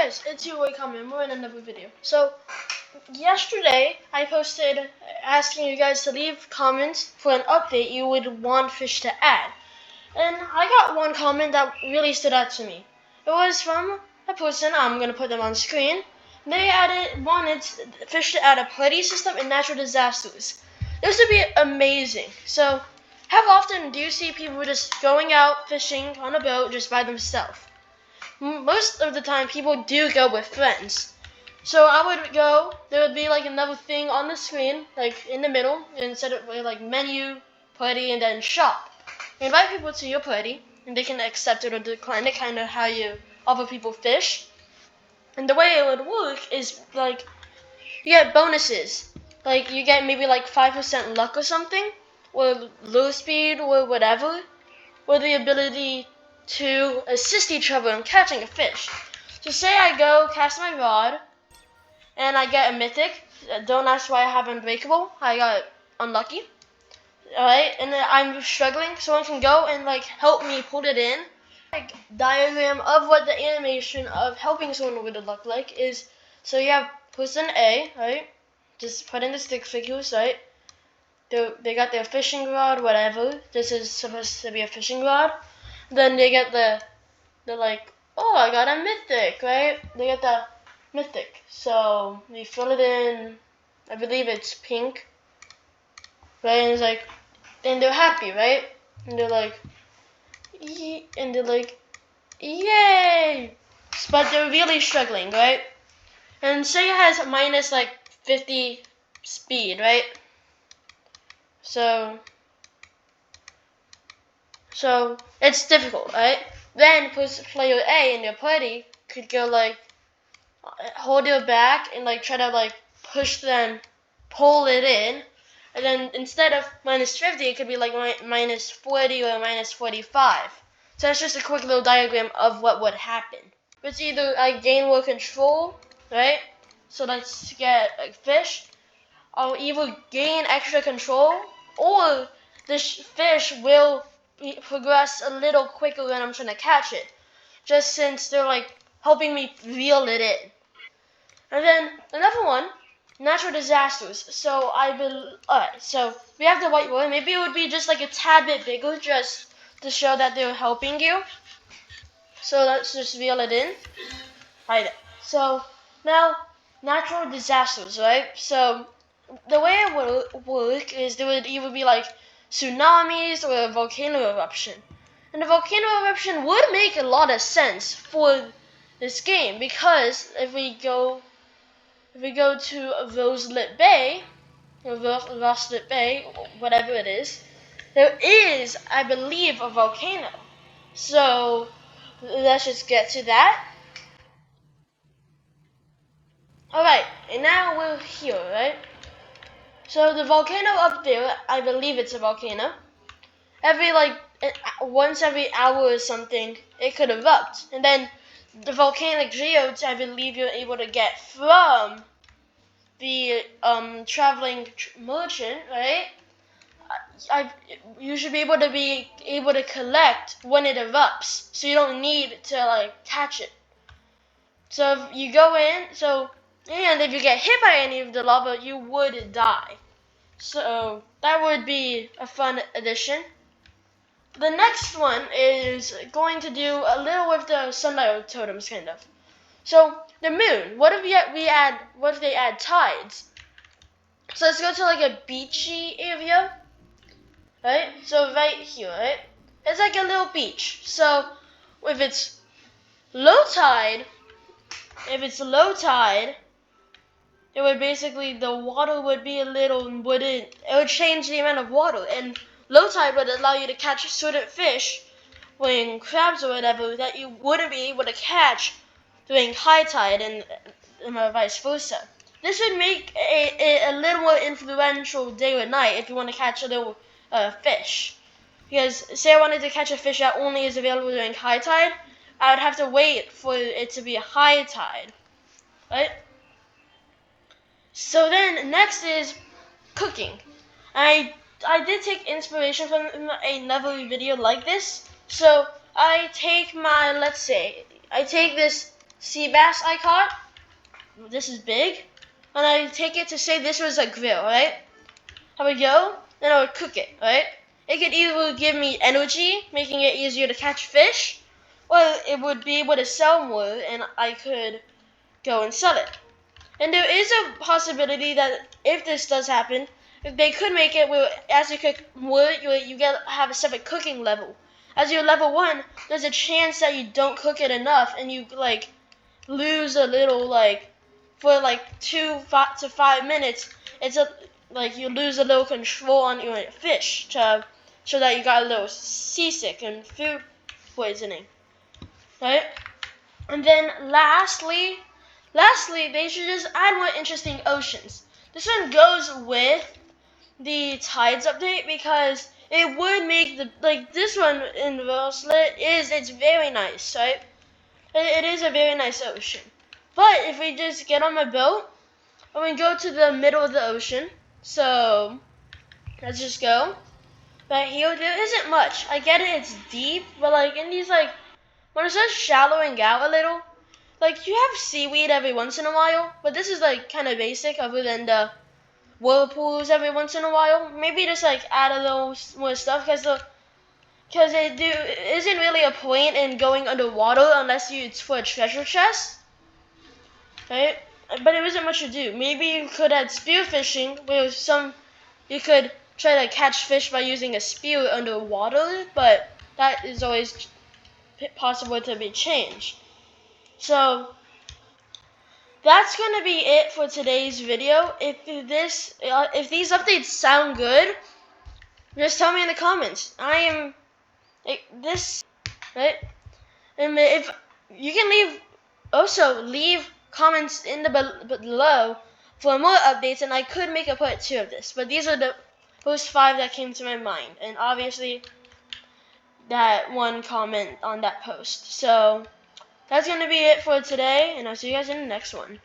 guys, it's your coming. We're in another video. So, yesterday I posted asking you guys to leave comments for an update you would want Fish to add. And I got one comment that really stood out to me. It was from a person, I'm going to put them on screen. They wanted Fish to add a party system in natural disasters. This would be amazing. So, how often do you see people just going out fishing on a boat just by themselves? Most of the time people do go with friends. So I would go, there would be like another thing on the screen, like in the middle, instead of like menu, party, and then shop. You invite people to your party, and they can accept it or decline it, kind of how you offer people fish. And the way it would work is like, you get bonuses. Like you get maybe like 5% luck or something, or low speed or whatever, or the ability to assist each other in catching a fish. So say I go cast my rod and I get a mythic. Don't ask why I have unbreakable. I got unlucky. Alright, and then I'm struggling. Someone can go and like help me pull it in. Like diagram of what the animation of helping someone would look like is, so you have person A, right? Just put in the stick figures, right? They got their fishing rod, whatever. This is supposed to be a fishing rod. Then they get the like, oh, I got a mythic, right? They get the mythic. So you fill it in, I believe it's pink, right? And it's like, and they're happy, right? And they're like, yay! But they're really struggling, right? And say it has minus like 50 speed, right? So it's difficult, right? Then player A in your party could go like hold your back and like try to like push them, pull it in, and then instead of minus 50, it could be like minus 40 or minus 45. So that's just a quick little diagram of what would happen. It's either I gain more control, right? So let's get a fish. I'll either gain extra control, or this fish will progress a little quicker when I'm trying to catch it, just since they're like helping me reel it in. And then another one, natural disasters. So so we have the white one. Maybe it would be just like a tad bit bigger, just to show that they're helping you. So let's just reel it in. Right. So now natural disasters, right? So the way it would work is there would either be like tsunamis or a volcano eruption. And a volcano eruption would make a lot of sense for this game, because if we go to Roselit Bay, or Roselit Bay, whatever it is, there is, I believe, a volcano. So let's just get to that. Alright, and now we're here, right? So the volcano up there, I believe it's a volcano. Once every hour or something, it could erupt. And then the volcanic geodes, I believe you're able to get from the traveling merchant, right? You should be able to collect when it erupts, so you don't need to like catch it. So if you go in, and if you get hit by any of the lava, you would die. So that would be a fun addition. The next one is going to do a little with the sunlight totems, kind of. So the moon. What if they add tides? So let's go to like a beachy area, right? So right here, right? It's like a little beach. So if it's low tide, it would basically, the water would be it would change the amount of water, and low tide would allow you to catch certain fish, like crabs or whatever, that you wouldn't be able to catch during high tide, and vice versa. This would make a little more influential day or night if you want to catch a little fish. Because say I wanted to catch a fish that only is available during high tide, I would have to wait for it to be a high tide, right? So then next is cooking. I did take inspiration from another video like this. So I take this sea bass I caught. This is big. And I take it to say this was a grill, right? I would go, then I would cook it, right? It could either give me energy, making it easier to catch fish, or it would be able to sell more, and I could go and sell it. And there is a possibility that if this does happen, they could make it where as you cook more, you have a separate cooking level. As you're level 1, there's a chance that you don't cook it enough, and you like lose a little for 2 to 5 minutes. It's you lose a little control on your fish to show that you got a little seasick and food poisoning, right? And then lastly, they should just add more interesting oceans. This one goes with the tides update because it would make this one in Roslet it's very nice, right? It is a very nice ocean. But if we just get on my boat and we go to the middle of the ocean, so let's just go. Right here, there isn't much. I get it, it's deep, but in these when it starts shallowing out a little, you have seaweed every once in a while, but this is kind of basic other than the whirlpools every once in a while. Maybe just add a little more stuff because isn't really a point in going underwater unless it's for a treasure chest, right? But there isn't much to do. Maybe you could add spearfishing where you could try to catch fish by using a spear underwater, but that is always possible to be changed. So that's going to be it for today's video. If these updates sound good, just tell me in the comments. Right? And if you can leave comments in the below for more updates, and I could make a part 2 of this. But these are the first 5 that came to my mind, and obviously that one comment on that post. So that's going to be it for today, and I'll see you guys in the next one.